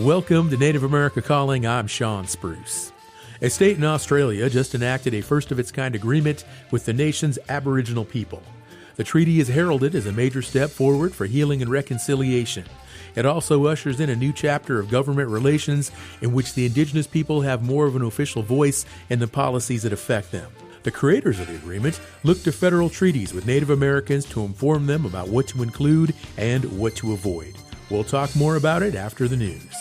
Welcome to Native America Calling. I'm Sean Spruce. A state in Australia just enacted a first-of-its-kind agreement with the nation's Aboriginal people. The treaty is heralded as a major step forward for healing and reconciliation. It also ushers in a new chapter of government relations in which the Indigenous people have more of an official voice in the policies that affect them. The creators of the agreement look to federal treaties with Native Americans to inform them about what to include and what to avoid. We'll talk more about it after the news.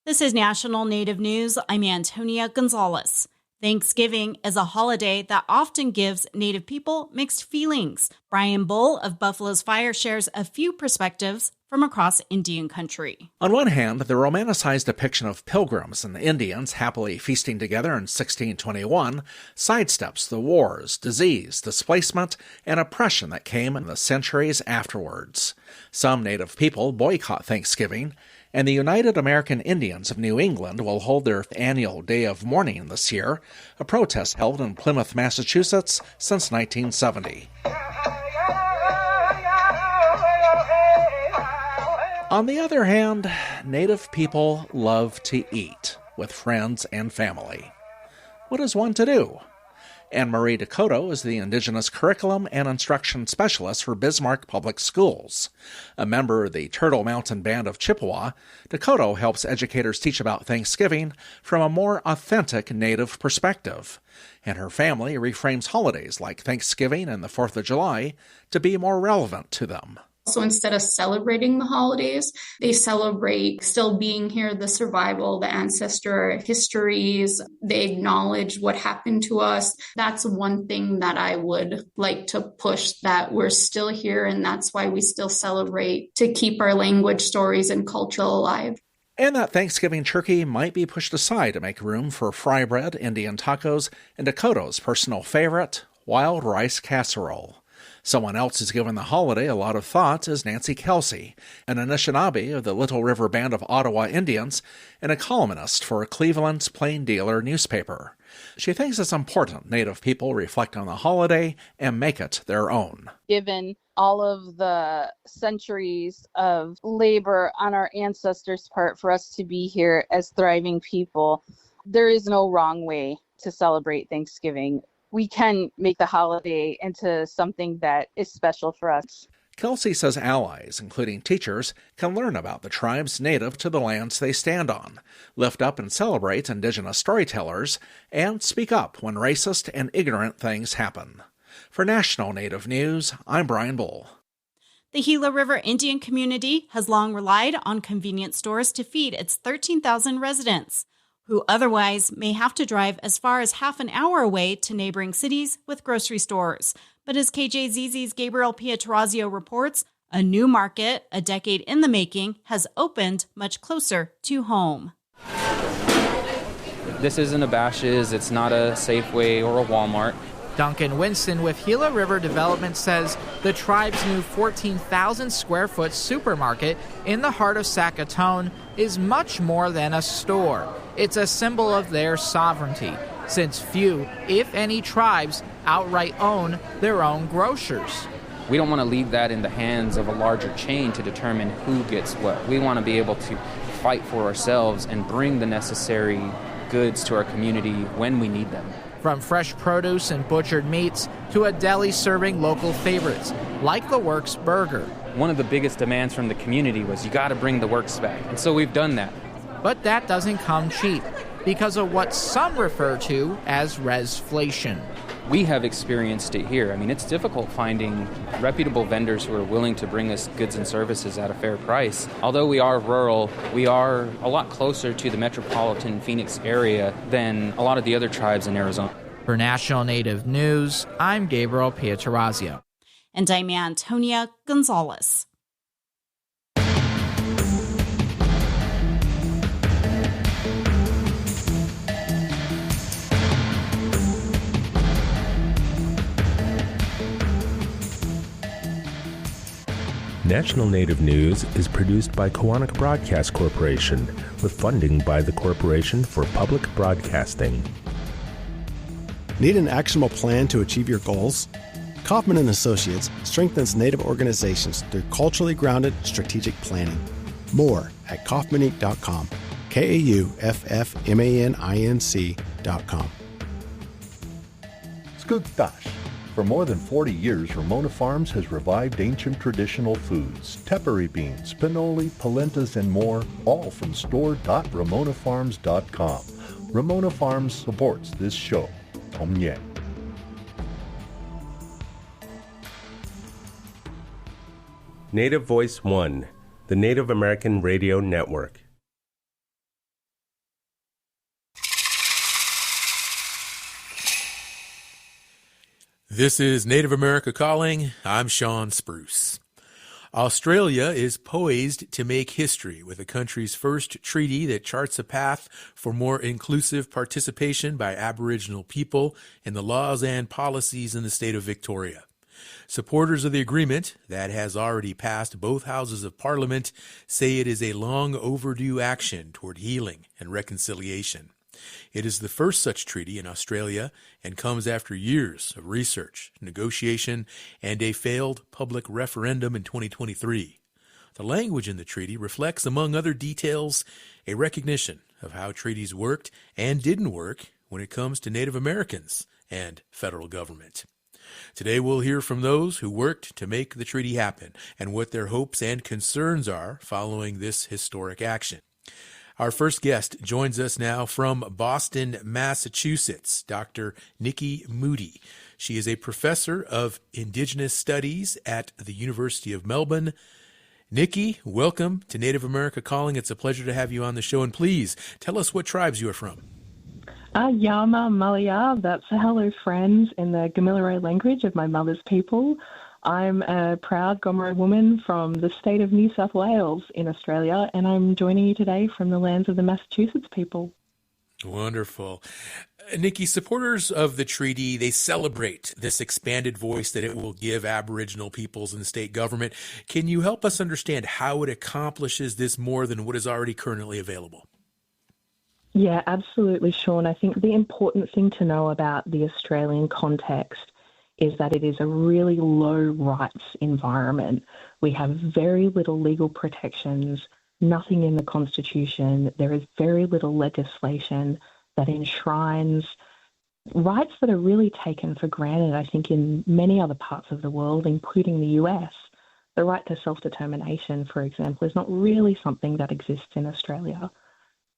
This is National Native News. I'm Antonia Gonzalez. Thanksgiving is a holiday that often gives Native people mixed feelings. Brian Bull of Buffalo's Fire shares a few perspectives from across Indian country. On one hand, the romanticized depiction of pilgrims and Indians happily feasting together in 1621 sidesteps the wars, disease, displacement, and oppression that came in the centuries afterwards. Some Native people boycott Thanksgiving, and the United American Indians of New England will hold their annual Day of Mourning this year, a protest held in Plymouth, Massachusetts since 1970. On the other hand, Native people love to eat with friends and family. What is one to do? Anne-Marie Dakota is the Indigenous Curriculum and Instruction Specialist for Bismarck Public Schools. A member of the Turtle Mountain Band of Chippewa, Dakota helps educators teach about Thanksgiving from a more authentic Native perspective. And her family reframes holidays like Thanksgiving and the 4th of July to be more relevant to them. So instead of celebrating the holidays, they celebrate still being here, the survival, the ancestor histories. They acknowledge what happened to us. That's one thing that I would like to push, that we're still here, and that's why we still celebrate, to keep our language, stories, and culture alive. And that Thanksgiving turkey might be pushed aside to make room for fry bread, Indian tacos, and Dakota's personal favorite, wild rice casserole. Someone else who's given the holiday a lot of thought is Nancy Kelsey, an Anishinaabe of the Little River Band of Ottawa Indians and a columnist for Cleveland's Plain Dealer newspaper. She thinks it's important Native people reflect on the holiday and make it their own. Given all of the centuries of labor on our ancestors' part for us to be here as thriving people, there is no wrong way to celebrate Thanksgiving. We can make the holiday into something that is special for us. Kelsey says allies, including teachers, can learn about the tribes native to the lands they stand on, lift up and celebrate Indigenous storytellers, and speak up when racist and ignorant things happen. For National Native News, I'm Brian Bull. The Gila River Indian community has long relied on convenience stores to feed its 13,000 residents, who otherwise may have to drive as far as half an hour away to neighboring cities with grocery stores. But as KJZZ's Gabriel Pietrorazio reports, a new market, a decade in the making, has opened much closer to home. This isn't a Bash's, it's not a Safeway or a Walmart. Duncan Winston with Gila River Development says the tribe's new 14,000 square foot supermarket in the heart of Saskatoon is much more than a store. It's a symbol of their sovereignty, since few, if any, tribes outright own their own grocers. We don't want to leave that in the hands of a larger chain to determine who gets what. We want to be able to fight for ourselves and bring the necessary goods to our community when we need them. From fresh produce and butchered meats to a deli serving local favorites, like the Works Burger. One of the biggest demands from the community was you got to bring the Works back, and so we've done that. But that doesn't come cheap because of what some refer to as resflation. We have experienced it here. I mean, it's difficult finding reputable vendors who are willing to bring us goods and services at a fair price. Although we are rural, we are a lot closer to the metropolitan Phoenix area than a lot of the other tribes in Arizona. For National Native News, I'm Gabriel Pietrorazio. And I'm Antonia Gonzalez. National Native News is produced by Kawanak Broadcast Corporation with funding by the Corporation for Public Broadcasting. Need an actionable plan to achieve your goals? Kaufman & Associates strengthens Native organizations through culturally grounded strategic planning. More at kaufmaninc.com. KAUFFMANINC.com. Skooktash. For more than 40 years, Ramona Farms has revived ancient traditional foods, tepary beans, pinoli, polentas, and more, all from store.ramonafarms.com. Ramona Farms supports this show. Tom Yang. Native Voice One, the Native American Radio Network. This is Native America Calling. I'm Sean Spruce. Australia is poised to make history with the country's first treaty that charts a path for more inclusive participation by Aboriginal people in the laws and policies in the state of Victoria. Supporters of the agreement, that has already passed both houses of Parliament, say it is a long overdue action toward healing and reconciliation. It is the first such treaty in Australia and comes after years of research, negotiation, and a failed public referendum in 2023. The language in the treaty reflects, among other details, a recognition of how treaties worked and didn't work when it comes to Native Americans and federal government. Today we'll hear from those who worked to make the treaty happen and what their hopes and concerns are following this historic action. Our first guest joins us now from Boston, Massachusetts, Dr. Nikki Moody. She is a professor of Indigenous Studies at the University of Melbourne. Nikki, welcome to Native America Calling. It's a pleasure to have you on the show, and please tell us what tribes you are from. Yama Malaya, that's hello friends in the Gamilaroi language of my mother's people. I'm a proud Gomeroi woman from the state of New South Wales in Australia, and I'm joining you today from the lands of the Massachusetts people. Wonderful. Nikki, supporters of the treaty, they celebrate this expanded voice that it will give Aboriginal peoples in the state government. Can you help us understand how it accomplishes this more than what is already currently available? Yeah, absolutely, Sean. I think the important thing to know about the Australian context is that it is a really low rights environment. We have very little legal protections, nothing in the Constitution. There is very little legislation that enshrines rights that are really taken for granted, I think, in many other parts of the world, including the US. The right to self-determination, for example, is not really something that exists in Australia.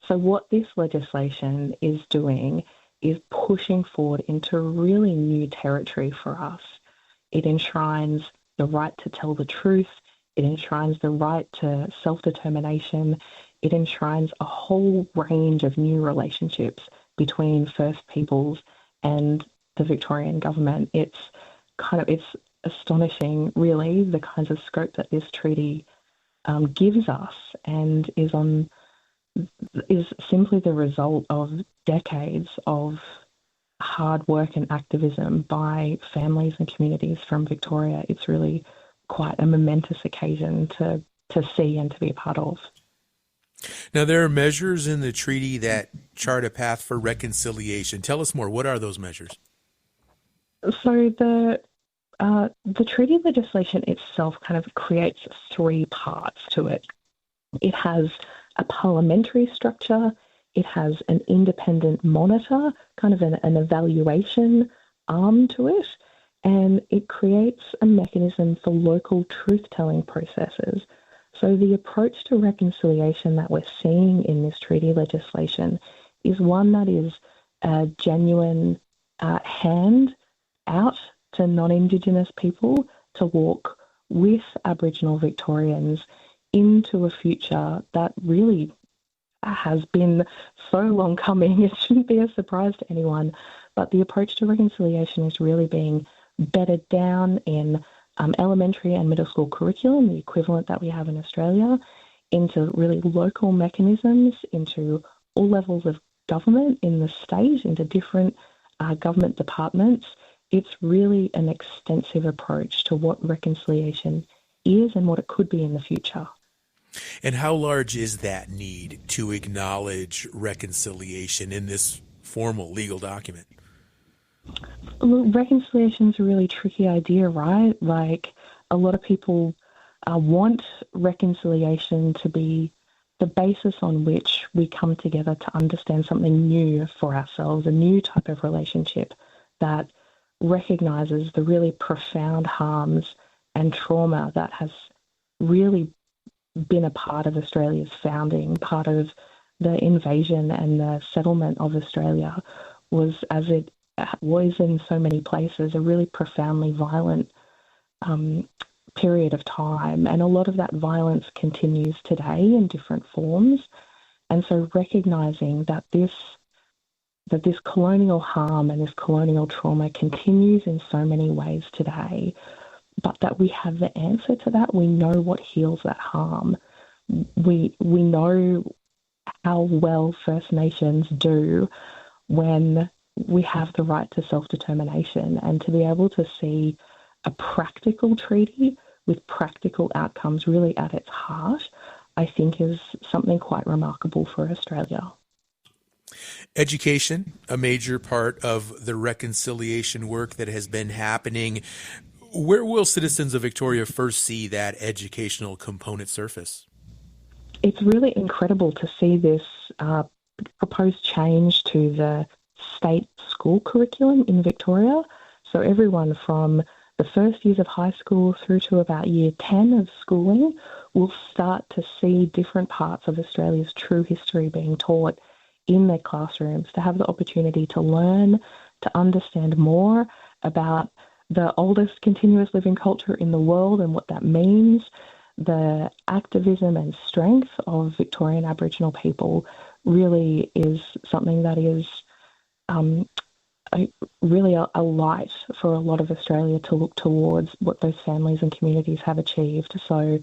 So what this legislation is doing is pushing forward into really new territory for us. It enshrines the right to tell the truth. It enshrines the right to self-determination. It enshrines a whole range of new relationships between First Peoples and the Victorian government. It's astonishing, really, the kinds of scope that this treaty gives us, and is simply the result of decades of hard work and activism by families and communities from Victoria. It's really quite a momentous occasion to see and to be a part of. Now, there are measures in the treaty that chart a path for reconciliation. Tell us more. What are those measures? So the treaty legislation itself kind of creates three parts to it. It has a parliamentary structure, it has an independent monitor, kind of an evaluation arm to it, and it creates a mechanism for local truth-telling processes. So the approach to reconciliation that we're seeing in this treaty legislation is one that is a genuine hand out to non-Indigenous people to walk with Aboriginal Victorians into a future that really has been so long coming. It shouldn't be a surprise to anyone, but the approach to reconciliation is really being bedded down in elementary and middle school curriculum, the equivalent that we have in Australia, into really local mechanisms, into all levels of government in the state, into different government departments. It's really an extensive approach to what reconciliation is and what it could be in the future. And how large is that need to acknowledge reconciliation in this formal legal document? Look, reconciliation is a really tricky idea, right? Like, a lot of people want reconciliation to be the basis on which we come together to understand something new for ourselves, a new type of relationship that recognizes the really profound harms and trauma that has really been a part of Australia's founding, part of the invasion and the settlement of Australia was, as it was in so many places, a really profoundly violent period of time. And a lot of that violence continues today in different forms. And so recognizing that this colonial harm and this colonial trauma continues in so many ways today, but that we have the answer to that. We know what heals that harm. We know how well First Nations do when we have the right to self-determination, and to be able to see a practical treaty with practical outcomes really at its heart, I think is something quite remarkable for Australia. Education, a major part of the reconciliation work that has been happening. Where will citizens of Victoria first see that educational component surface? It's really incredible to see this proposed change to the state school curriculum in Victoria. So everyone from the first years of high school through to about year 10 of schooling will start to see different parts of Australia's true history being taught in their classrooms, to have the opportunity to learn, to understand more about the oldest continuous living culture in the world and what that means, the activism and strength of Victorian Aboriginal people really is something that is really a light for a lot of Australia to look towards what those families and communities have achieved. So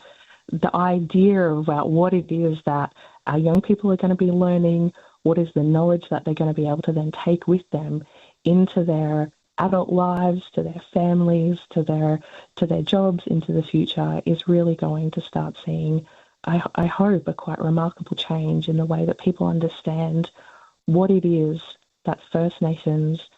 the idea about what it is that our young people are going to be learning, what is the knowledge that they're going to be able to then take with them into their adult lives, to their families, to their jobs, into the future, is really going to start seeing, I hope, a quite remarkable change in the way that people understand what it is that First Nations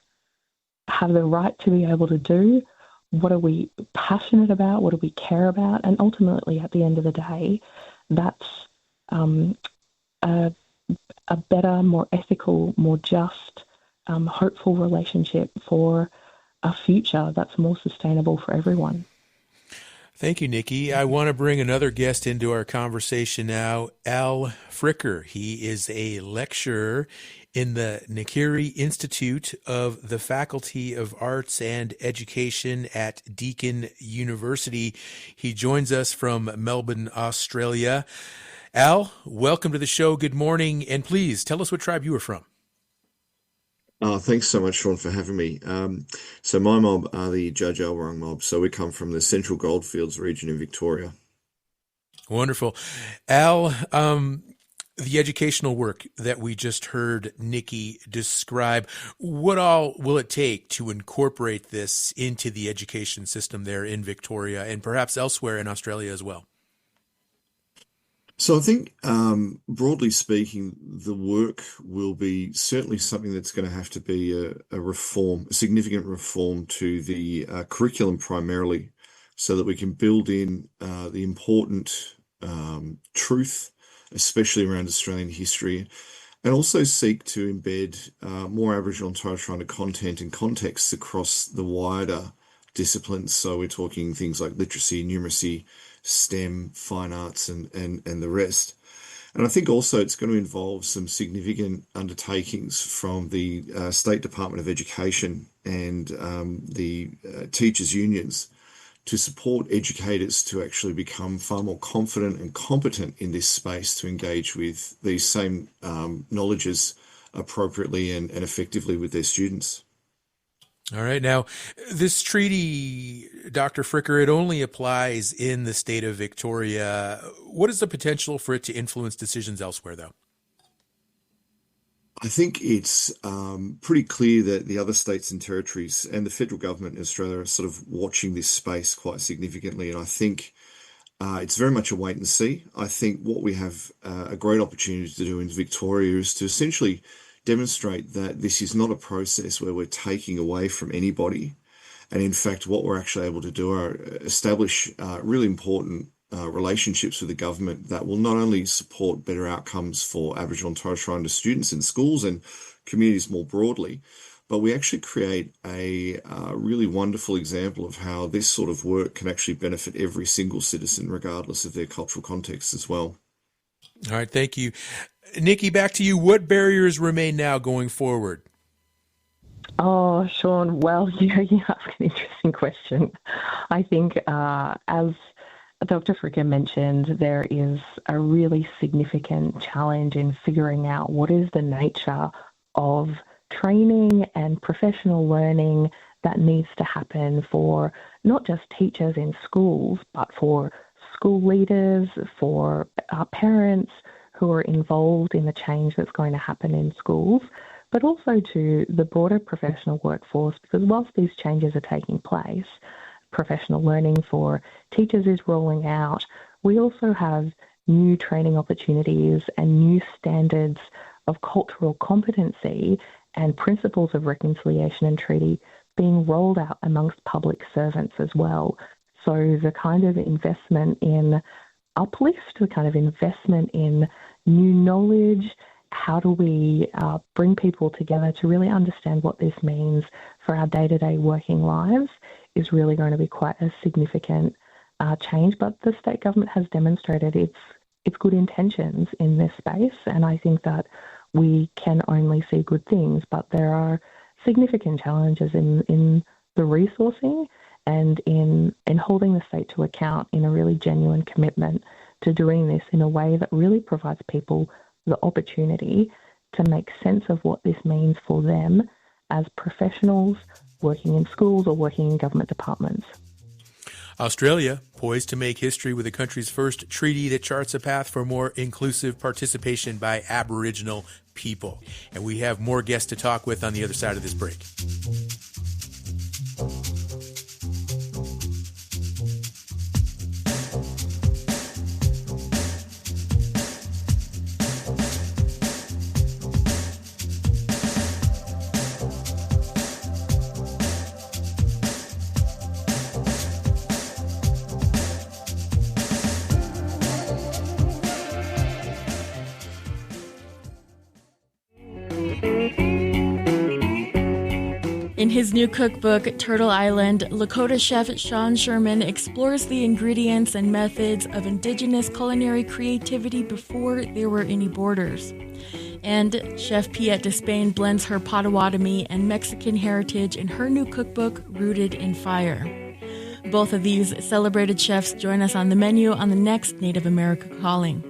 have the right to be able to do. What are we passionate about? What do we care about? And ultimately, at the end of the day, that's a better, more ethical, more just, hopeful relationship for a future that's more sustainable for everyone. Thank you, Nikki. I want to bring another guest into our conversation now, Al Fricker. He is a lecturer in the Nakiri Institute of the Faculty of Arts and Education at Deakin University. He joins us from Melbourne, Australia. Al, welcome to the show. Good morning. And please tell us what tribe you are from. Thanks so much, Sean, for having me. So my mob are the Judge Alwarang mob. So we come from the Central Goldfields region in Victoria. Wonderful. Al, the educational work that we just heard Nikki describe, what all will it take to incorporate this into the education system there in Victoria and perhaps elsewhere in Australia as well? So I think, broadly speaking, the work will be certainly something that's going to have to be a significant reform to the curriculum primarily, so that we can build in the important truth, especially around Australian history, and also seek to embed more Aboriginal and Torres Strait Islander content and contexts across the wider disciplines. So we're talking things like literacy, numeracy, STEM, fine arts, and the rest. And I think also it's going to involve some significant undertakings from the State Department of Education and the teachers' unions to support educators to actually become far more confident and competent in this space to engage with these same knowledges appropriately and effectively with their students. All right. Now, this treaty, Dr. Fricker, it only applies in the state of Victoria. What is the potential for it to influence decisions elsewhere, though? I think it's pretty clear that the other states and territories and the federal government in Australia are sort of watching this space quite significantly. And I think It's very much a wait and see. I think what we have a great opportunity to do in Victoria is to essentially demonstrate that this is not a process where we're taking away from anybody. And in fact, what we're actually able to do are establish really important relationships with the government that will not only support better outcomes for Aboriginal and Torres Strait Islander students in schools and communities more broadly, but we actually create a really wonderful example of how this sort of work can actually benefit every single citizen, regardless of their cultural context as well. All right, thank you. Nikki, back to you. What barriers remain now going forward? Oh, Sean, well, you ask an interesting question. I think, as Dr. Fricker mentioned, there is a really significant challenge in figuring out what is the nature of training and professional learning that needs to happen for not just teachers in schools, but for school leaders, for our parents who are involved in the change that's going to happen in schools, but also to the broader professional workforce, because whilst these changes are taking place, professional learning for teachers is rolling out, we also have new training opportunities and new standards of cultural competency and principles of reconciliation and treaty being rolled out amongst public servants as well. So the kind of investment in uplift, the kind of investment in new knowledge, how do we bring people together to really understand what this means for our day-to-day working lives is really going to be quite a significant change. But the state government has demonstrated its good intentions in this space, and I think that we can only see good things, but there are significant challenges in the resourcing and in holding the state to account in a really genuine commitment to doing this in a way that really provides people the opportunity to make sense of what this means for them as professionals working in schools or working in government departments. Australia, poised to make history with the country's first treaty that charts a path for more inclusive participation by Aboriginal people. And we have more guests to talk with on the other side of this break. In his new cookbook, Turtle Island, Lakota chef Sean Sherman explores the ingredients and methods of Indigenous culinary creativity before there were any borders. And Chef Piet Despain blends her Potawatomi and Mexican heritage in her new cookbook, Rooted in Fire. Both of these celebrated chefs join us on the menu on the next Native America Calling.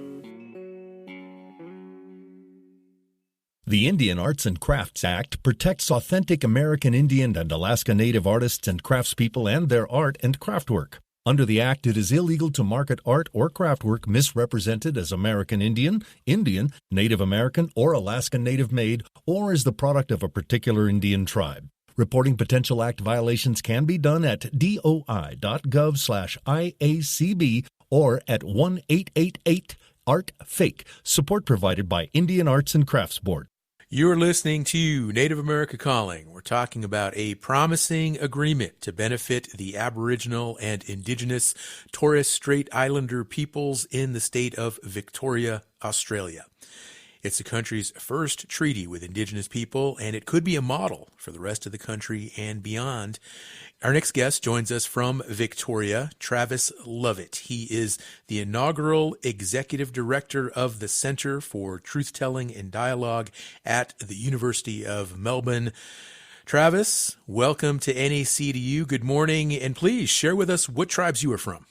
The Indian Arts and Crafts Act protects authentic American Indian and Alaska Native artists and craftspeople and their art and craftwork. Under the Act, it is illegal to market art or craftwork misrepresented as American Indian, Indian, Native American, or Alaska Native made, or as the product of a particular Indian tribe. Reporting potential Act violations can be done at doi.gov/IACB or at 1-888-ART-FAKE. Support provided by Indian Arts and Crafts Board. You're listening to Native America Calling. We're talking about a promising agreement to benefit the Aboriginal and Indigenous Torres Strait Islander peoples in the state of Victoria, Australia. It's the country's first treaty with Indigenous people, and it could be a model for the rest of the country and beyond. Our next guest joins us from Victoria, Travis Lovett. He is the inaugural executive director of the Centre for Truth-Telling and Dialogue at the University of Melbourne. Travis, welcome to NACDU. Good morning, and please share with us what tribes you are from.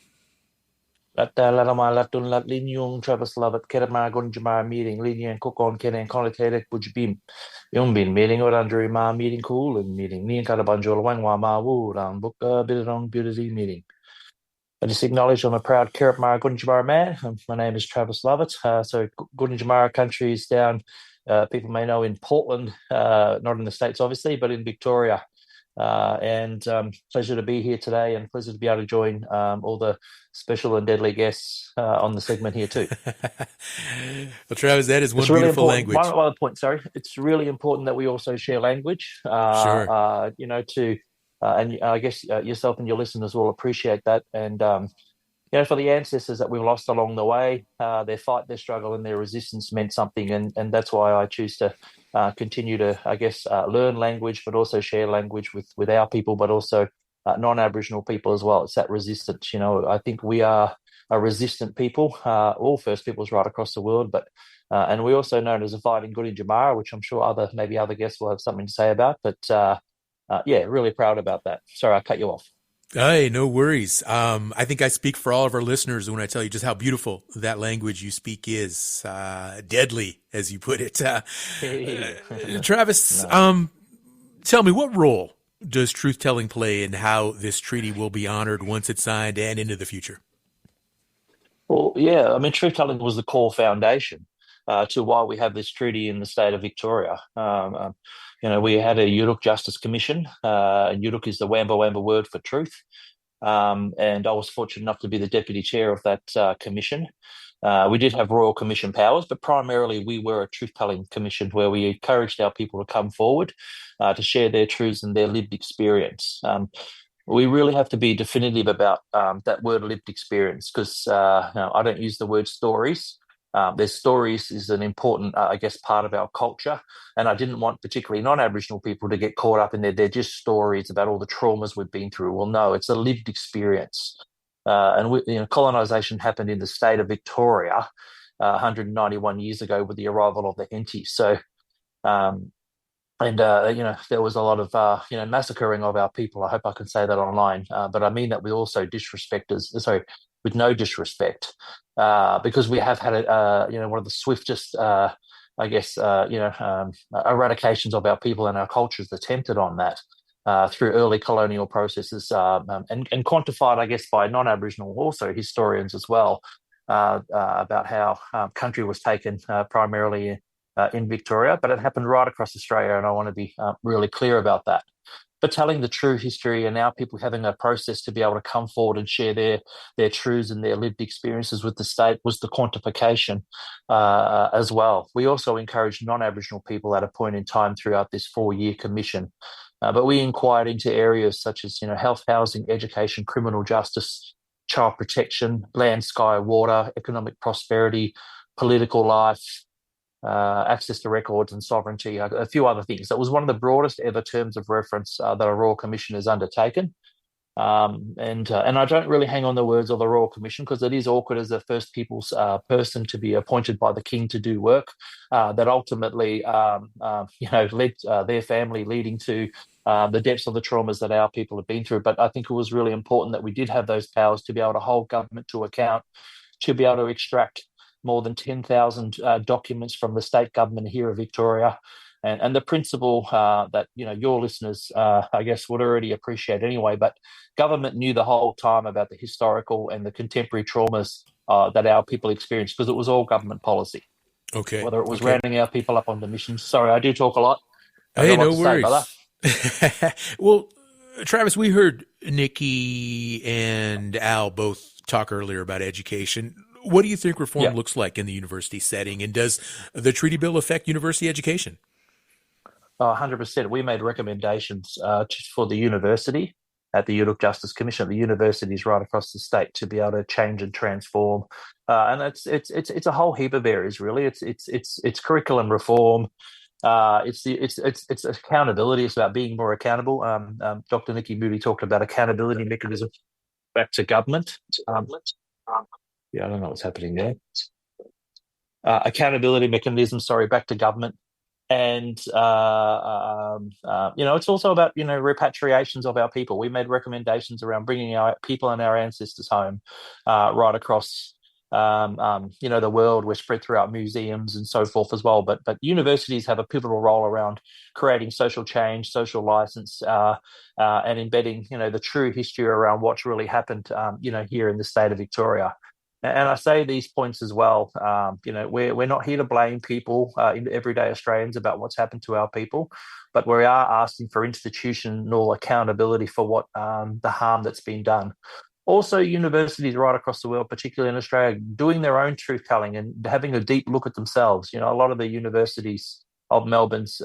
Latun Latlin Yung Travis Lovett Kerama Gunjamar meeting Linian Cook on Ken and Connotated Bujbim. Yung bin meeting or under ma meeting cool and meeting Nian Calabanjol Wangwa Ma Wu round book Bidong Beauty meeting. I just acknowledge I'm a proud Kerama Gunjamar man. My name is Travis Lovett. So Gunjamar country is down, people may know in Portland, not in the States obviously, but in Victoria. And pleasure to be here today, and pleasure to be able to join all the special and deadly guests on the segment here too. Well, Travis, that is one really beautiful important. language. One other point, sorry. It's really important that we also share language. Sure. And I guess yourself and your listeners will appreciate that. And for the ancestors that we've lost along the way, their fight, their struggle, and their resistance meant something, and that's why I choose to continue to, I guess, learn language, but also share language with our people, but also non-Aboriginal people as well. It's that resistance. I think we are a resistant people, all First Peoples right across the world, but and we're also known as a fighting good in Jamara, which I'm sure other guests will have something to say about. But really proud about that. Sorry, I cut you off. Hey, no worries. I think I speak for all of our listeners when I tell you just how beautiful that language you speak is. Deadly, as you put it. Travis, tell me, what role does truth-telling play in how this treaty will be honored once it's signed and into the future? Well, yeah, I mean, truth-telling was the core foundation to why we have this treaty in the state of Victoria. We had a Yuruk Justice Commission. Yuruk is the Wamba Wamba word for truth. And I was fortunate enough to be the deputy chair of that commission. We did have Royal Commission powers, but primarily we were a truth-telling commission where we encouraged our people to come forward to share their truths and their lived experience. We really have to be definitive about that word lived experience, because I don't use the word stories. Their stories is an important, part of our culture. And I didn't want particularly non-Aboriginal people to get caught up in they're just stories about all the traumas we've been through. Well, no, it's a lived experience. Colonisation happened in the state of Victoria 191 years ago with the arrival of the Henties. So, there was a lot of, massacring of our people. I hope I can say that online. But I mean that with also with no disrespect, because we have had one of the swiftest, eradications of our people and our cultures attempted on that through early colonial processes, and quantified, I guess, by non-Aboriginal also historians as well, about how country was taken primarily in Victoria, but it happened right across Australia, and I want to be really clear about that. But telling the true history and our people having a process to be able to come forward and share their truths and their lived experiences with the state was the quantification as well. We also encouraged non-Aboriginal people at a point in time throughout this 4-year commission, but we inquired into areas such as health, housing, education, criminal justice, child protection, land, sky, water, economic prosperity, political life, access to records and sovereignty, a few other things. That was one of the broadest ever terms of reference that a Royal Commission has undertaken. And I don't really hang on the words of the Royal Commission, because it is awkward as a First Peoples person to be appointed by the King to do work that ultimately, led their family, leading to the depths of the traumas that our people have been through. But I think it was really important that we did have those powers to be able to hold government to account, to be able to extract more than 10,000 documents from the state government here of Victoria. And the principle that your listeners, I guess, would already appreciate anyway, but government knew the whole time about the historical and the contemporary traumas that our people experienced, because it was all government policy. Okay. Whether it was rounding our people up on the missions. Sorry, I do talk a lot. Hey, no worries. Well, Travis, we heard Nikki and Al both talk earlier about education. What do you think reform looks like in the university setting, and does the treaty bill affect university education? 100%. We made recommendations for the university at the Yuruk Justice Commission, the universities right across the state, to be able to change and transform. And it's a whole heap of areas, really. It's curriculum reform. It's accountability. It's about being more accountable. Dr. Nikki Moody talked about accountability mechanism back to government. I don't know what's happening there. Accountability mechanism, back to government. And, it's also about, repatriations of our people. We made recommendations around bringing our people and our ancestors home right across, the world. We're spread throughout museums and so forth as well. But universities have a pivotal role around creating social change, social license, and embedding, the true history around what's really happened, here in the state of Victoria. And I say these points as well. We're not here to blame people, everyday Australians, about what's happened to our people, but we are asking for institutional accountability for what the harm that's been done. Also, universities right across the world, particularly in Australia, doing their own truth telling and having a deep look at themselves. A lot of the universities of Melbourne's,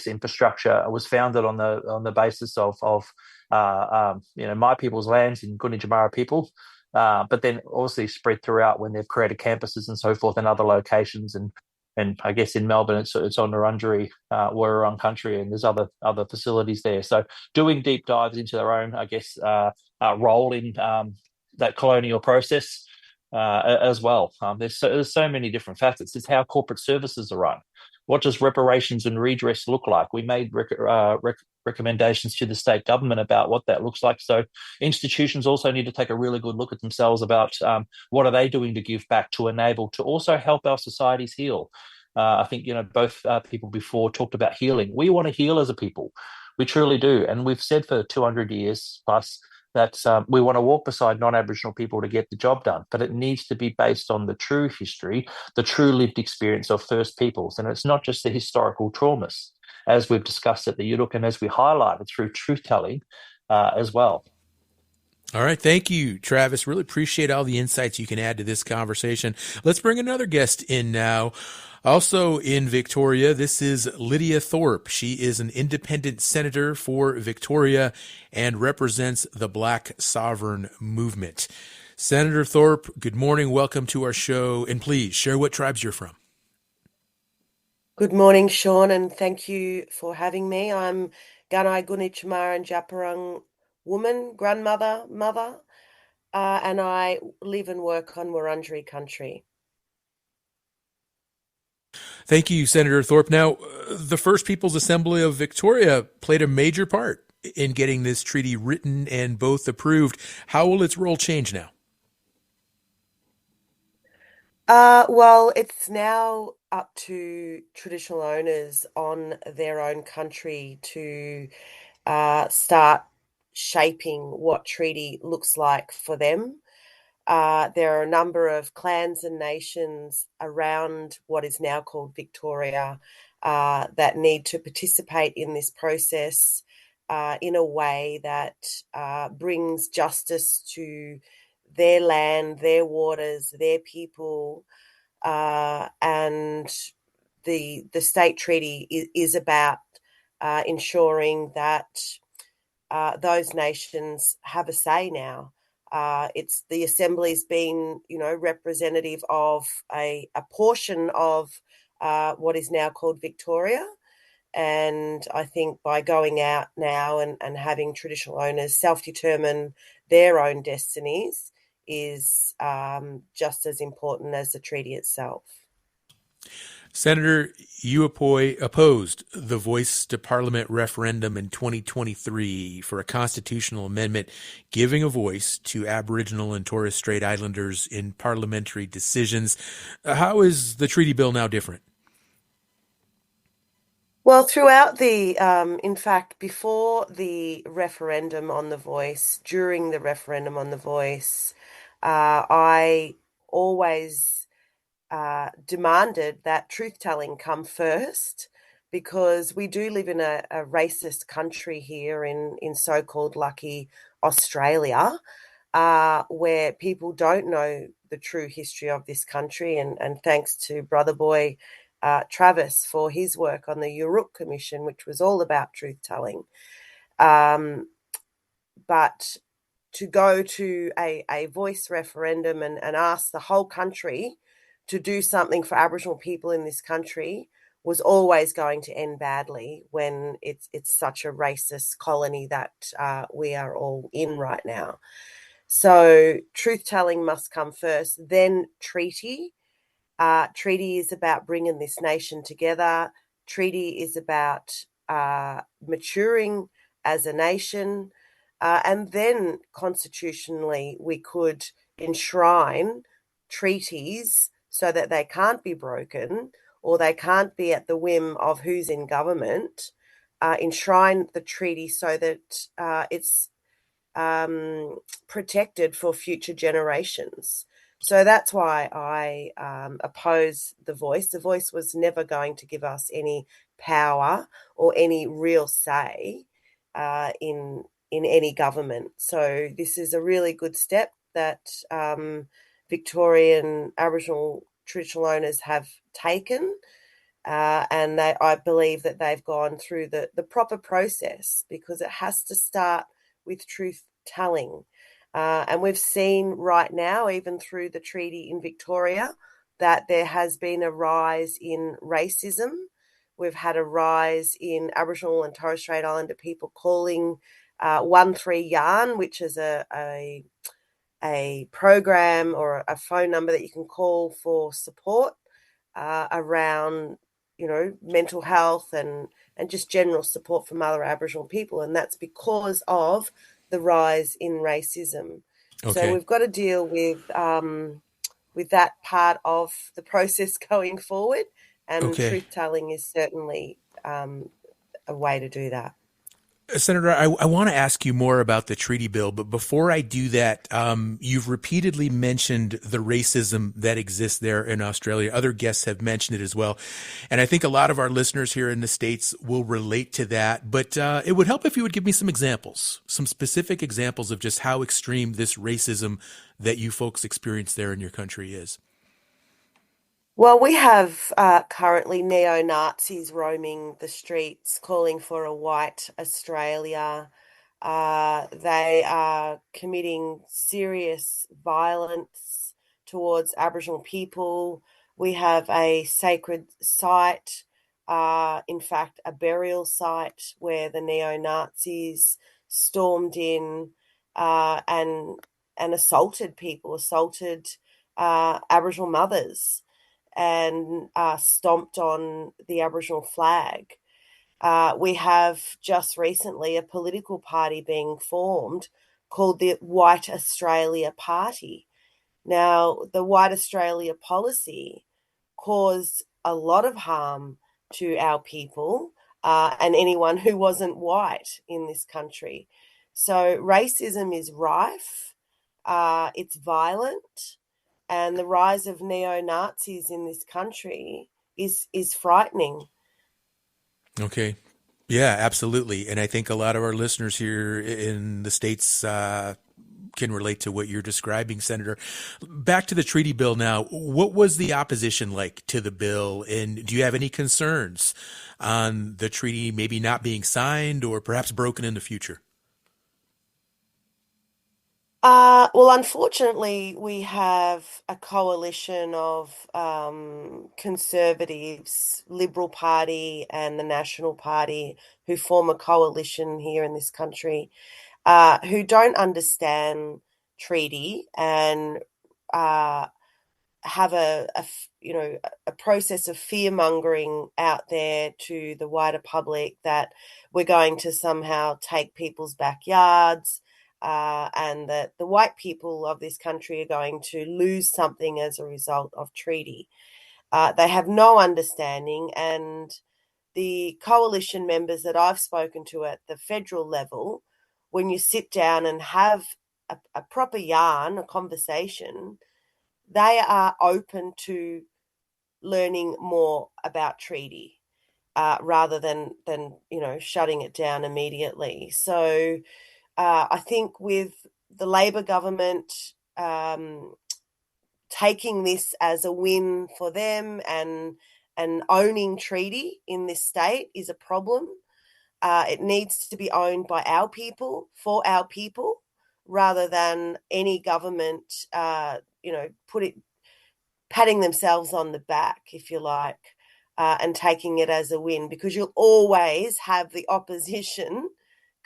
infrastructure was founded on the basis of my people's lands in Gunditjmara people, but then obviously spread throughout when they've created campuses and so forth in other locations. And I guess in Melbourne, it's on Wurundjeri, Wurrung country, and there's other facilities there. So doing deep dives into their own, role in that colonial process as well. There's so many different facets. It's how corporate services are run. What does reparations and redress look like? We made recommendations to the state government about what that looks like. So institutions also need to take a really good look at themselves about what are they doing to give back, to enable, to also help our societies heal. I think, both people before talked about healing. We want to heal as a people. We truly do. And we've said for 200 years plus that we want to walk beside non-Aboriginal people to get the job done, but it needs to be based on the true history, the true lived experience of First Peoples. And it's not just the historical traumas, as we've discussed at the UDUC and as we highlighted through truth-telling as well. All right. Thank you, Travis. Really appreciate all the insights you can add to this conversation. Let's bring another guest in now. Also in Victoria, this is Lydia Thorpe. She is an independent senator for Victoria and represents the Black Sovereign Movement. Senator Thorpe, good morning. Welcome to our show. And please share what tribes you're from. Good morning, Sean, and thank you for having me. I'm Gunai Gunditjmara and Djaparang woman, grandmother, mother, and I live and work on Wurundjeri country. Thank you, Senator Thorpe. Now, the First Peoples Assembly of Victoria played a major part in getting this treaty written and both approved. How will its role change now? Well, it's now up to traditional owners on their own country to start shaping what treaty looks like for them. There are a number of clans and nations around what is now called Victoria that need to participate in this process in a way that brings justice to their land, their waters, their people, and the state treaty is about ensuring that those nations have a say now. It's the Assembly's been, representative of a portion of what is now called Victoria. And I think by going out now and having traditional owners self-determine their own destinies is just as important as the treaty itself. Senator, you opposed the Voice to Parliament referendum in 2023 for a constitutional amendment giving a voice to Aboriginal and Torres Strait Islanders in parliamentary decisions. How is the treaty bill now different? Well, throughout in fact, before the referendum on the voice, during the referendum on the voice, I always demanded that truth-telling come first, because we do live in a racist country here in so-called lucky Australia, where people don't know the true history of this country. And thanks to Brother Boy Travis for his work on the URUK Commission, which was all about truth-telling. But to go to a voice referendum and ask the whole country to do something for Aboriginal people in this country was always going to end badly when it's such a racist colony that we are all in right now. So truth-telling must come first, then treaty. Treaty is about bringing this nation together. Treaty is about maturing as a nation. And then constitutionally, we could enshrine treaties so that they can't be broken or they can't be at the whim of who's in government. Enshrine the treaty so that it's protected for future generations. So that's why I oppose the voice. The voice was never going to give us any power or any real say in any government. So this is a really good step that Victorian Aboriginal traditional owners have taken. And I believe that they've gone through the proper process, because it has to start with truth telling. And we've seen right now, even through the treaty in Victoria, that there has been a rise in racism. We've had a rise in Aboriginal and Torres Strait Islander people calling 13 Yarn, which is a program or a phone number that you can call for support around, mental health and just general support from other Aboriginal people. And that's because of the rise in racism. So Okay. we've got to deal with that part of the process going forward. And Okay. truth telling is certainly a way to do that. Senator, I want to ask you more about the treaty bill, but before I do that, you've repeatedly mentioned the racism that exists there in Australia. Other guests have mentioned it as well. And I think a lot of our listeners here in the States will relate to that. But it would help if you would give me some examples, some specific examples of just how extreme this racism that you folks experience there in your country is. Well, we have currently neo-Nazis roaming the streets calling for a white Australia. They are committing serious violence towards Aboriginal people. We have a sacred site, in fact, a burial site where the neo-Nazis stormed in and assaulted people, assaulted Aboriginal mothers, and stomped on the Aboriginal flag. We have just recently a political party being formed called the White Australia Party. Now, the White Australia policy caused a lot of harm to our people and anyone who wasn't white in this country. So racism is rife, it's violent, and the rise of neo-Nazis in this country is frightening. Okay. Yeah, absolutely. And I think a lot of our listeners here in the States can relate to what you're describing, Senator. Back to the treaty bill now. What was the opposition like to the bill? And do you have any concerns on the treaty maybe not being signed or perhaps broken in the future? Well, unfortunately, we have a coalition of Conservatives, Liberal Party and the National Party, who form a coalition here in this country, who don't understand treaty and have a process of fear mongering out there to the wider public that we're going to somehow take people's backyards, and that the white people of this country are going to lose something as a result of treaty. They have no understanding, and the coalition members that I've spoken to at the federal level, when you sit down and have a proper yarn, a conversation, they are open to learning more about treaty rather than shutting it down immediately. So I think with the Labor government taking this as a win for them and owning treaty in this state is a problem. It needs to be owned by our people, for our people, rather than any government, patting themselves on the back, if you like, and taking it as a win, because you'll always have the opposition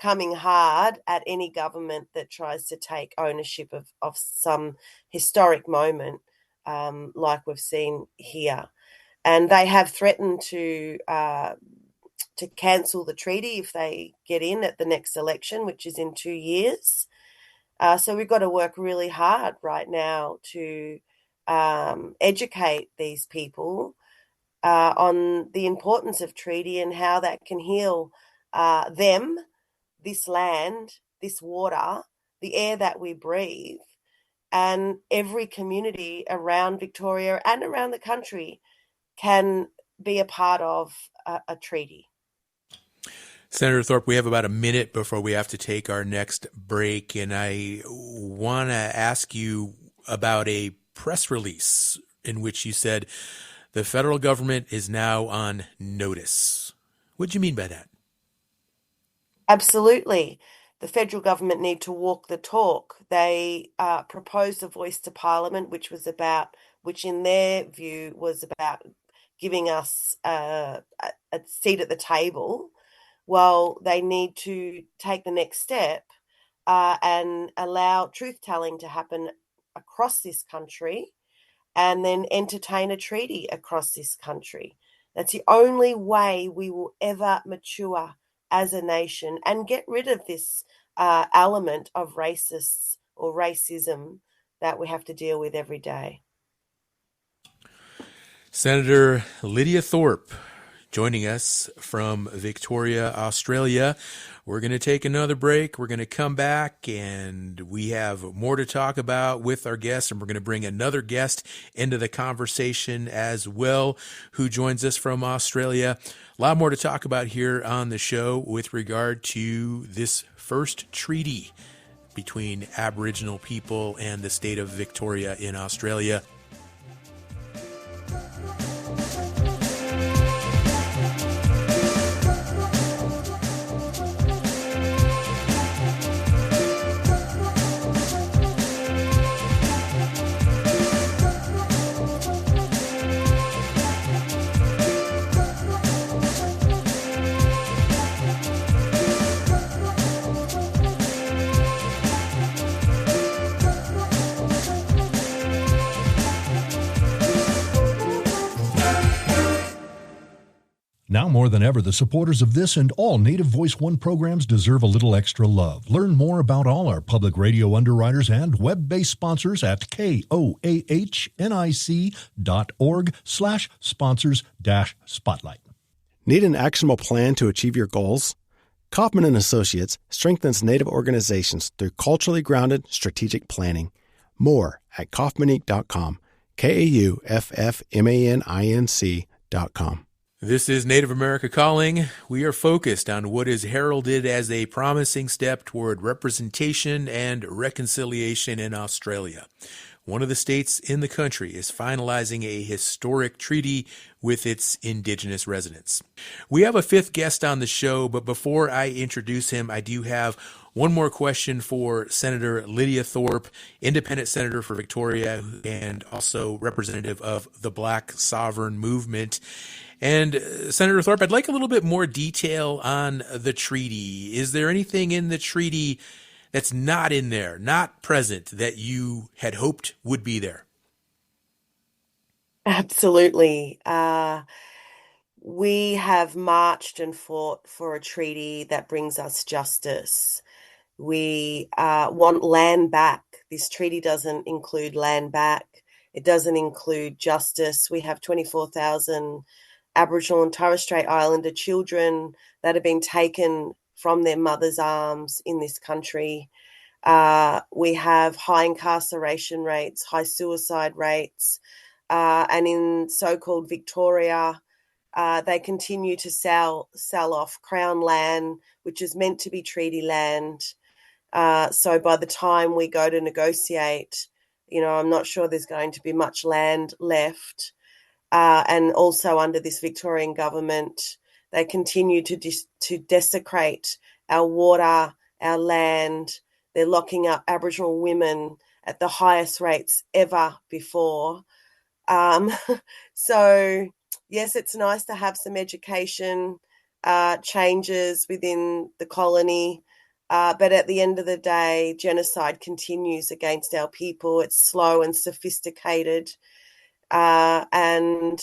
coming hard at any government that tries to take ownership of some historic moment, like we've seen here. And they have threatened to cancel the treaty if they get in at the next election, which is in 2 years. So we've got to work really hard right now to educate these people on the importance of treaty and how that can heal them, this land, this water, the air that we breathe, and every community around Victoria and around the country can be a part of a treaty. Senator Thorpe, we have about a minute before we have to take our next break, and I want to ask you about a press release in which you said the federal government is now on notice. What do you mean by that? Absolutely. The federal government need to walk the talk. They proposed a voice to Parliament, which in their view was about giving us a seat at the table. Well, they need to take the next step and allow truth-telling to happen across this country and then entertain a treaty across this country. That's the only way we will ever mature as a nation and get rid of this element of racists or racism that we have to deal with every day. Senator Lydia Thorpe joining us from Victoria, Australia. We're going to take another break. We're going to come back, and we have more to talk about with our guests, and we're going to bring another guest into the conversation as well, who joins us from Australia. A lot more to talk about here on the show with regard to this first treaty between Aboriginal people and the state of Victoria in Australia. Now more than ever, the supporters of this and all Native Voice One programs deserve a little extra love. Learn more about all our public radio underwriters and web-based sponsors at koahnic.org/sponsors-spotlight. Need an actionable plan to achieve your goals? Kaufman & Associates strengthens Native organizations through culturally grounded strategic planning. More at kaufmanic.com, KAUFFMANINC.com. This is Native America Calling. We are focused on what is heralded as a promising step toward representation and reconciliation in Australia. One of the states in the country is finalizing a historic treaty with its Indigenous residents. We have a fifth guest on the show, but before I introduce him, I do have one more question for Senator Lydia Thorpe, independent senator for Victoria and also representative of the Black Sovereign Movement. And Senator Thorpe, I'd like a little bit more detail on the treaty. Is there anything in the treaty that's not in there, not present, that you had hoped would be there? Absolutely. We have marched and fought for a treaty that brings us justice. We want land back. This treaty doesn't include land back. It doesn't include justice. We have 24,000 Aboriginal and Torres Strait Islander children that have been taken from their mother's arms in this country. We have high incarceration rates, high suicide rates, and in so-called Victoria, they continue to sell off Crown land, which is meant to be treaty land. So by the time we go to negotiate, I'm not sure there's going to be much land left. And also under this Victorian government, they continue to desecrate our water, our land. They're locking up Aboriginal women at the highest rates ever before. So, yes, it's nice to have some education changes within the colony, but at the end of the day, genocide continues against our people. It's slow and sophisticated. And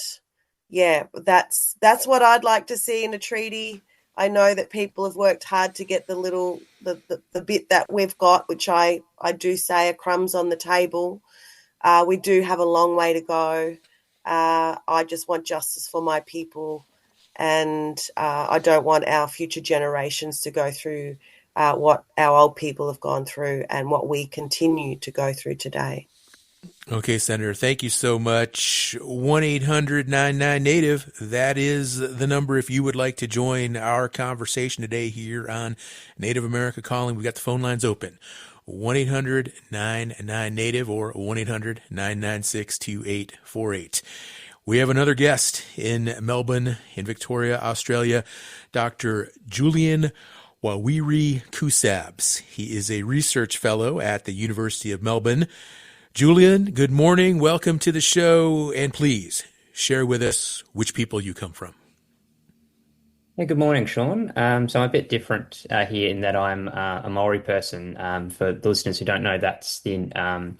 yeah, that's what I'd like to see in a treaty. I know that people have worked hard to get the bit that we've got, which I do say are crumbs on the table. We do have a long way to go. I just want justice for my people, and I don't want our future generations to go through what our old people have gone through and what we continue to go through today. Okay, Senator, thank you so much. 1-800-99-NATIVE. That is the number if you would like to join our conversation today here on Native America Calling. We've got the phone lines open. 1-800-99-NATIVE or 1-800-996-2848. We have another guest in Melbourne, in Victoria, Australia, Dr. Julian Wawiri Kusabs. He is a research fellow at the University of Melbourne. Julian, good morning. Welcome to the show. And please share with us which people you come from. Hey, good morning, Sean. So I'm a bit different here in that I'm a Maori person. For the listeners who don't know, that's the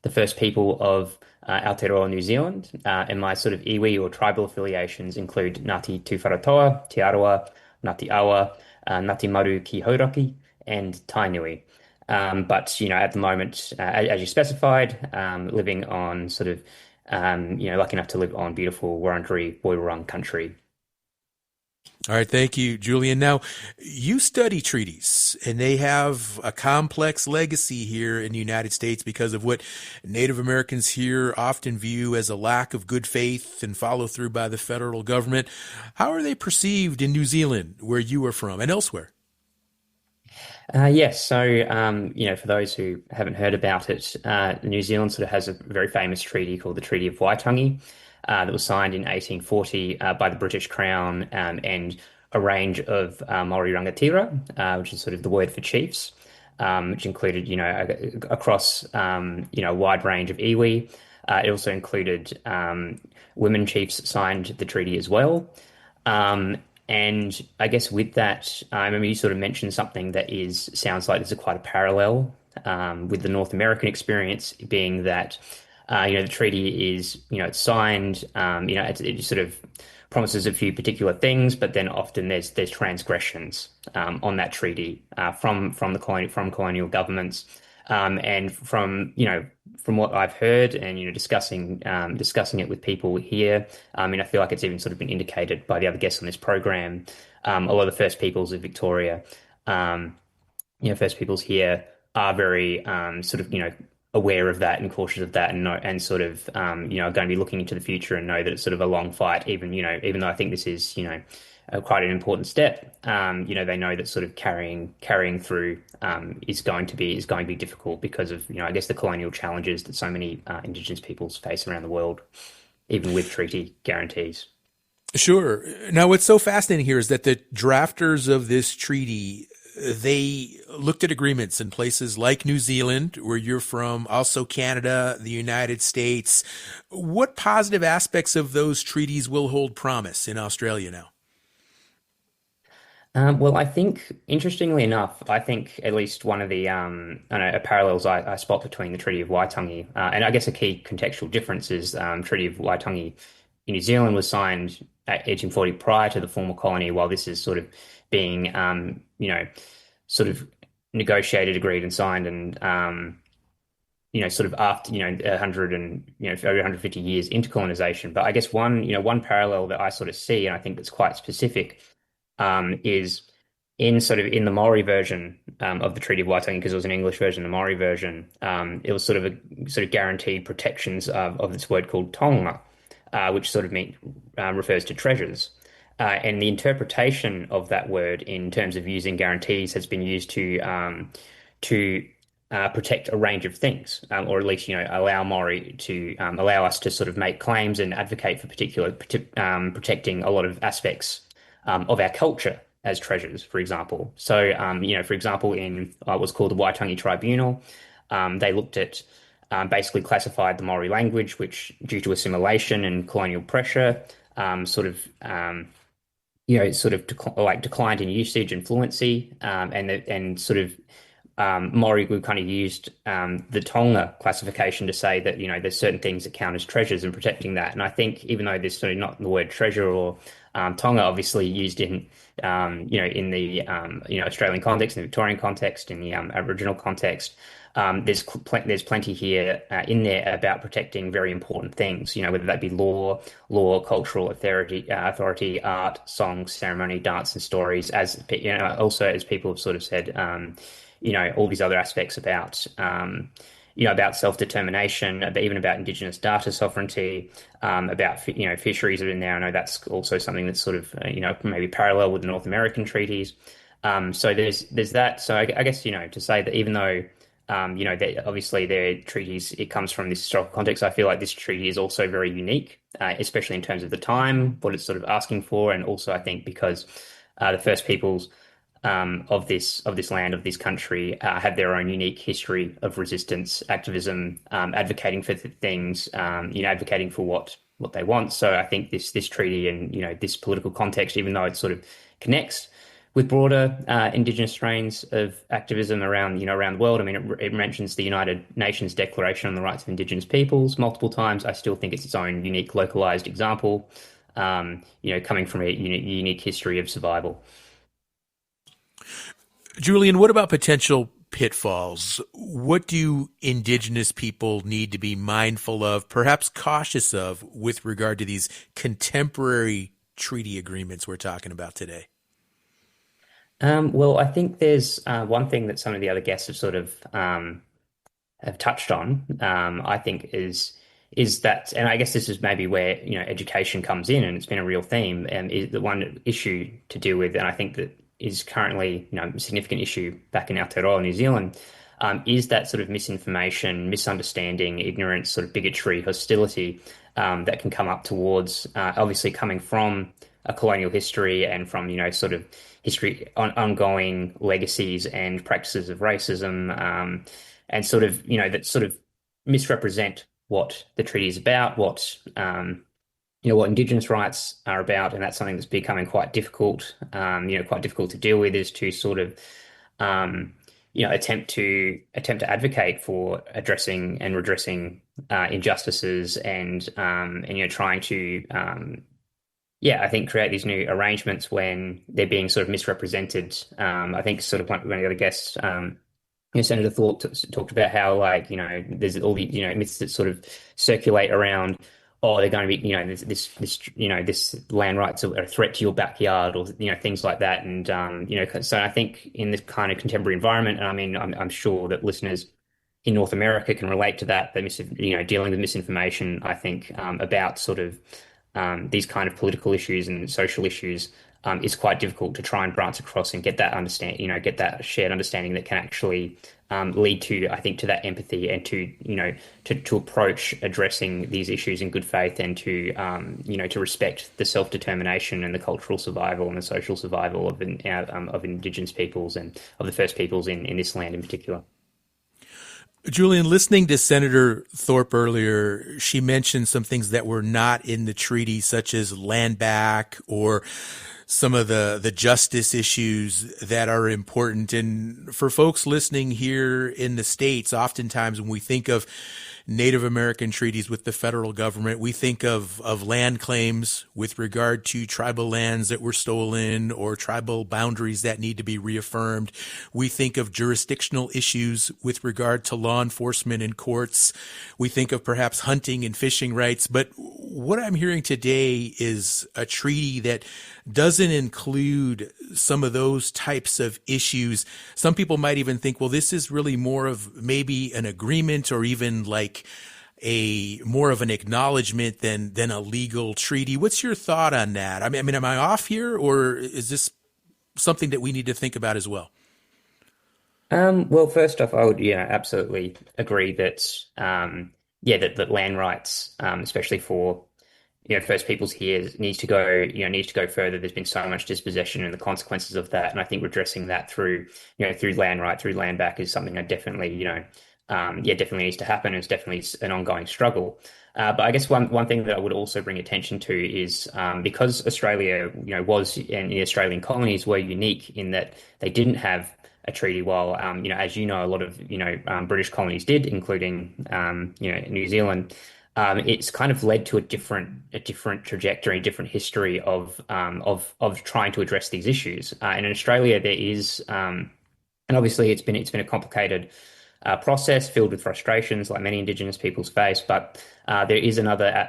first people of Aotearoa, New Zealand. And my sort of iwi or tribal affiliations include Ngāti Tūwharetoa, Te Arawa, Ngāti Awa, Ngāti Maru ki Hauraki, and Tainui. But, at the moment, as you specified, living on sort of, lucky enough to live on beautiful Wurundjeri Boiwurrung country. All right, thank you, Julian. Now, you study treaties, and they have a complex legacy here in the United States because of what Native Americans here often view as a lack of good faith and follow through by the federal government. How are they perceived in New Zealand, where you are from, and elsewhere? Yes. So, for those who haven't heard about it, New Zealand sort of has a very famous treaty called the Treaty of Waitangi that was signed in 1840 by the British Crown and a range of Maori rangatira, which is sort of the word for chiefs, which included, across, a wide range of iwi. It also included women chiefs signed the treaty as well. And I guess with that, I remember you sort of mentioned something that sounds like there's quite a parallel with the North American experience, being that, the treaty is, it's signed, it sort of promises a few particular things, but then often there's transgressions on that treaty from colonial governments. And from what I've heard and discussing it with people here, I feel like it's even sort of been indicated by the other guests on this program. A lot of the First Peoples of Victoria, First Peoples here are very sort of aware of that and cautious of that, and sort of are going to be looking into the future and know that it's sort of a long fight. Even though I think this is quite an important step, they know that sort of carrying through is going to be difficult because of I guess the colonial challenges that so many Indigenous peoples face around the world, even with treaty guarantees. Sure. Now, what's so fascinating here is that the drafters of this treaty, they looked at agreements in places like New Zealand, where you're from, also Canada, the United States. What positive aspects of those treaties will hold promise in Australia now? Well, I think, interestingly enough, I think at least one of the parallels I spot between the Treaty of Waitangi and I guess a key contextual difference is Treaty of Waitangi in New Zealand was signed at 1840 prior to the formal colony, while this is sort of being, sort of negotiated, agreed, and signed, and sort of after 100 and over 150 years into colonization. But I guess one parallel that I sort of see, and I think that's quite specific, is in the Maori version of the Treaty of Waitangi, because it was an English version, the Maori version, it was sort of guaranteed protections of this word called tonga, which sort of refers to treasures. And the interpretation of that word in terms of using guarantees has been used to protect a range of things, or at least allow Maori to allow us to sort of make claims and advocate for protecting a lot of aspects of our culture as treasures, for example. So, for example, in what was called the Waitangi Tribunal, they looked at basically classified the Maori language, which, due to assimilation and colonial pressure, declined in usage and fluency, and sort of Maori, we've kind of used the Tonga classification to say that, there's certain things that count as treasures and protecting that. And I think even though there's sort of not the word treasure or Tonga obviously used in, in the, Australian context, in the Victorian context, in the Aboriginal context, there's plenty here in there about protecting very important things, whether that be law, cultural authority, art, songs, ceremony, dance, and stories. As also as people have sort of said, all these other aspects about about self-determination, even about Indigenous data sovereignty, about fisheries are in there. I know that's also something that's sort of maybe parallel with the North American treaties. So there's that. So I guess to say that even though obviously their treaties, it comes from this historical context. I feel like this treaty is also very unique, especially in terms of the time, what it's sort of asking for, and also I think because the First Peoples of this land, of this country, have their own unique history of resistance, activism, advocating for things, advocating for what they want. So I think this treaty and this political context, even though it sort of connects with broader Indigenous strains of activism around around the world. I mean, it mentions the United Nations Declaration on the Rights of Indigenous Peoples multiple times. I still think it's its own unique, localized example. Coming from a unique history of survival. Julian, what about potential pitfalls? What do Indigenous people need to be mindful of, perhaps cautious of, with regard to these contemporary treaty agreements we're talking about today? Well, I think there's one thing that some of the other guests have sort of have touched on. I think is that, and I guess this is maybe where education comes in, and it's been a real theme, and is the one issue to deal with, and I think that is currently a significant issue back in Aotearoa, New Zealand, is that sort of misinformation, misunderstanding, ignorance, sort of bigotry, hostility that can come up towards obviously coming from a colonial history and from sort of history ongoing legacies and practices of racism, and sort of that sort of misrepresent what the treaty is about, what what Indigenous rights are about, and that's something that's becoming quite difficult. Quite difficult to deal with is to sort of attempt to advocate for addressing and redressing injustices and trying to I think create these new arrangements when they're being sort of misrepresented. I think sort of one of the other guests, Senator Thorpe talked about how there's all the myths that sort of circulate around. Oh, they're going to be this land rights are a threat to your backyard, or things like that. And so I think in this kind of contemporary environment, and I mean I'm sure that listeners in North America can relate to that. Dealing with misinformation, I think about sort of these kind of political issues and social issues is quite difficult to try and branch across and get that get that shared understanding that can actually lead to, I think, to that empathy and to to approach addressing these issues in good faith and to to respect the self-determination and the cultural survival and the social survival of Indigenous peoples and of the First Peoples in this land in particular. Julian, listening to Senator Thorpe earlier, she mentioned some things that were not in the treaty, such as land back or some of the justice issues that are important. And for folks listening here in the States, oftentimes when we think of Native American treaties with the federal government, we think of land claims with regard to tribal lands that were stolen or tribal boundaries that need to be reaffirmed. We think of jurisdictional issues with regard to law enforcement and courts. We think of perhaps hunting and fishing rights. But what I'm hearing today is a treaty that doesn't include some of those types of issues. Some people might even think, well, this is really more of maybe an agreement or even like a more of an acknowledgement than a legal treaty. What's your thought on that? I mean, am I off here, or is this something that we need to think about as well? Well, first off, I would absolutely agree that that land rights, especially for First Peoples here, needs to go further. There's been so much dispossession and the consequences of that, and I think redressing that through land right, through land back is something that definitely definitely needs to happen. It's definitely an ongoing struggle. But I guess one thing that I would also bring attention to is because Australia was and the Australian colonies were unique in that they didn't have a treaty. While as you know, a lot of British colonies did, including New Zealand. It's kind of led to a different trajectory, different history of trying to address these issues. And in Australia, there is, and obviously it's been a complicated process filled with frustrations, like many Indigenous peoples face. But there is another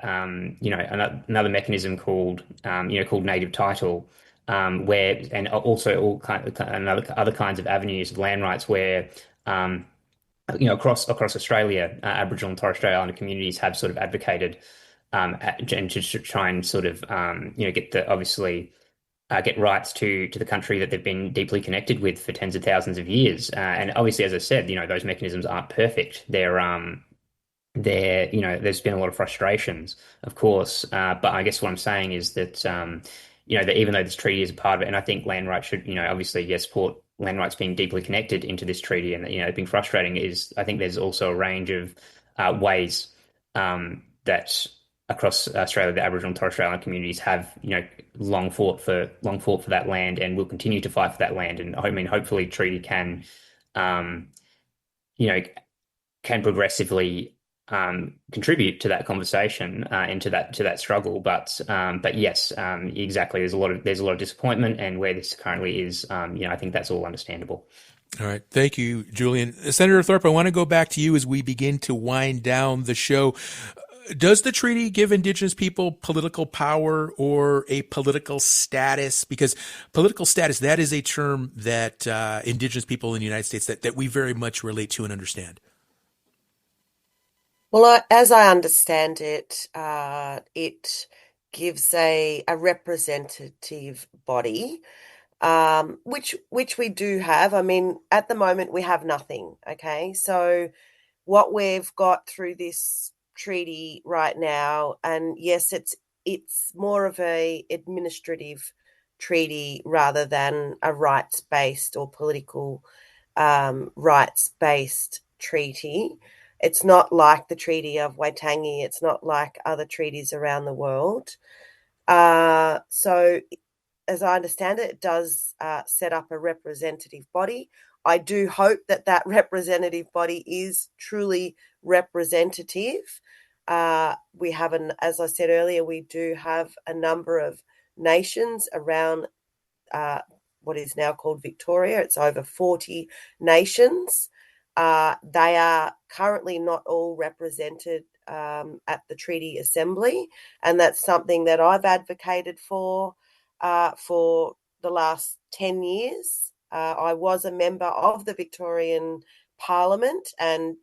mechanism called native title, where, and also all other kinds of avenues of land rights where. Across Australia, Aboriginal and Torres Strait Islander communities have sort of advocated and to try and sort of get rights to the country that they've been deeply connected with for tens of thousands of years. And obviously, as I said, those mechanisms aren't perfect. There's been a lot of frustrations, of course. But I guess what I'm saying is that that even though this treaty is a part of it, and I think land rights should, obviously, yes, support land rights being deeply connected into this treaty, and being frustrating is, I think there's also a range of ways that across Australia, the Aboriginal and Torres Strait Islander communities have, long fought for that land and will continue to fight for that land. And I mean, hopefully, treaty can, can progressively contribute to that conversation and to that struggle. But yes, exactly. There's a lot of disappointment, and where this currently is, I think that's all understandable. All right. Thank you, Julian. Senator Thorpe, I want to go back to you as we begin to wind down the show. Does the treaty give Indigenous people political power or a political status? Because political status, that is a term that Indigenous people in the United States that we very much relate to and understand. Well, as I understand it, it gives a representative body, which we do have. I mean, at the moment we have nothing. Okay, so what we've got through this treaty right now, and yes, it's more of a administrative treaty rather than a rights-based or political rights-based treaty. It's not like the Treaty of Waitangi. It's not like other treaties around the world. So, as I understand it, it does set up a representative body. I do hope that representative body is truly representative. We have, as I said earlier, we do have a number of nations around what is now called Victoria. It's over 40 nations. They are currently not all represented at the Treaty Assembly, and that's something that I've advocated for the last 10 years. I was a member of the Victorian Parliament and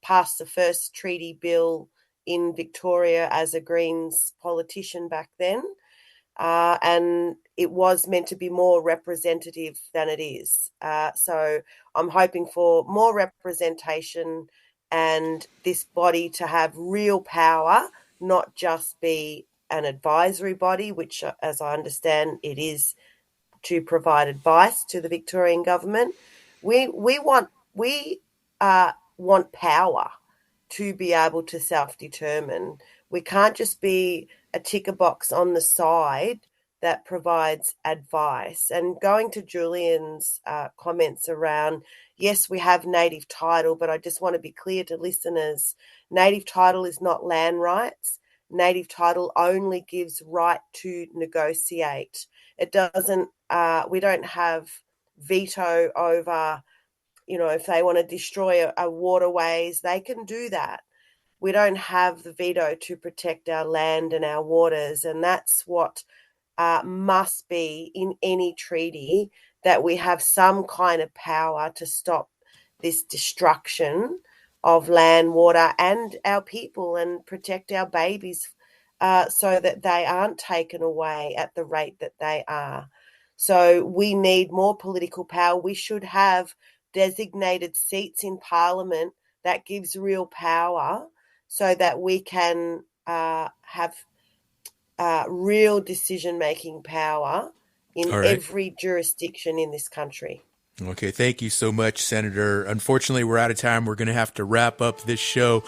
passed the first treaty bill in Victoria as a Greens politician back then. And it was meant to be more representative than it is. So I'm hoping for more representation and this body to have real power, not just be an advisory body, which, as I understand, it is to provide advice to the Victorian government. We want power to be able to self-determine. We can't just be a ticker box on the side that provides advice. And going to Julian's comments around, yes, we have native title, but I just want to be clear to listeners, native title is not land rights. Native title only gives right to negotiate. It doesn't, we don't have veto over, if they want to destroy a waterways, they can do that. We don't have the veto to protect our land and our waters, and that's what must be in any treaty, that we have some kind of power to stop this destruction of land, water, and our people, and protect our babies so that they aren't taken away at the rate that they are. So we need more political power. We should have designated seats in Parliament that gives real power, so that we can have real decision-making power in every jurisdiction in this country. Okay, thank you so much, Senator. Unfortunately, we're out of time. We're going to have to wrap up this show.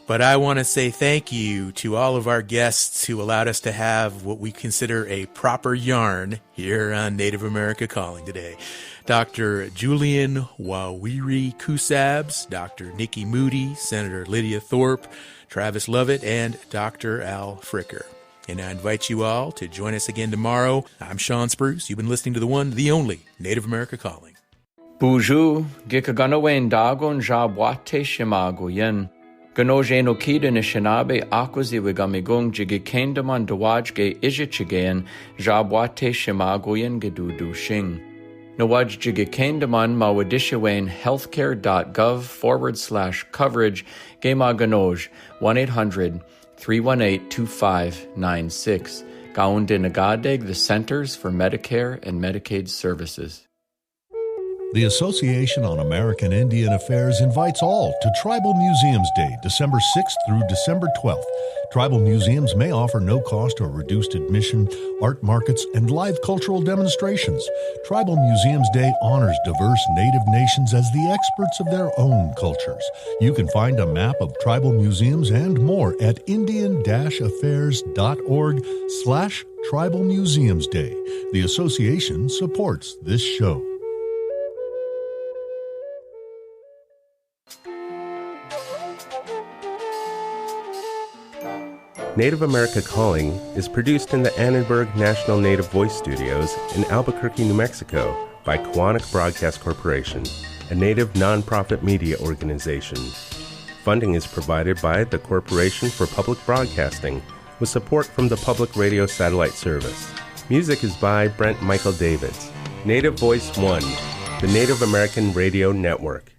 But I want to say thank you to all of our guests who allowed us to have what we consider a proper yarn here on Native America Calling today. Dr. Julian Wawiri Kusabs, Dr. Nikki Moody, Senator Lydia Thorpe, Travis Lovett, and Dr. Al Fricker. And I invite you all to join us again tomorrow. I'm Sean Spruce. You've been listening to the one, the only Native America Calling. Buju, gikaganawen dagon jabwate shimago yen. Ganoje no kida ni shinabe akwazi wigamigung jigikendaman dawajge ijichigayan jabwate shimago yen gedudu shing. Nawaj jigikendaman mawadishawain healthcare.gov/coverage gema ganoj 1-800-318-2596. Gaunde Nagadeg, the Centers for Medicare and Medicaid Services. The Association on American Indian Affairs invites all to Tribal Museums Day, December 6th through December 12th. Tribal museums may offer no-cost or reduced admission, art markets, and live cultural demonstrations. Tribal Museums Day honors diverse Native nations as the experts of their own cultures. You can find a map of tribal museums and more at indian-affairs.org/Tribal Museums Day. The association supports this show. Native America Calling is produced in the Annenberg National Native Voice Studios in Albuquerque, New Mexico by Koahnic Broadcast Corporation, a Native nonprofit media organization. Funding is provided by the Corporation for Public Broadcasting with support from the Public Radio Satellite Service. Music is by Brent Michael Davids. Native Voice One, the Native American Radio Network.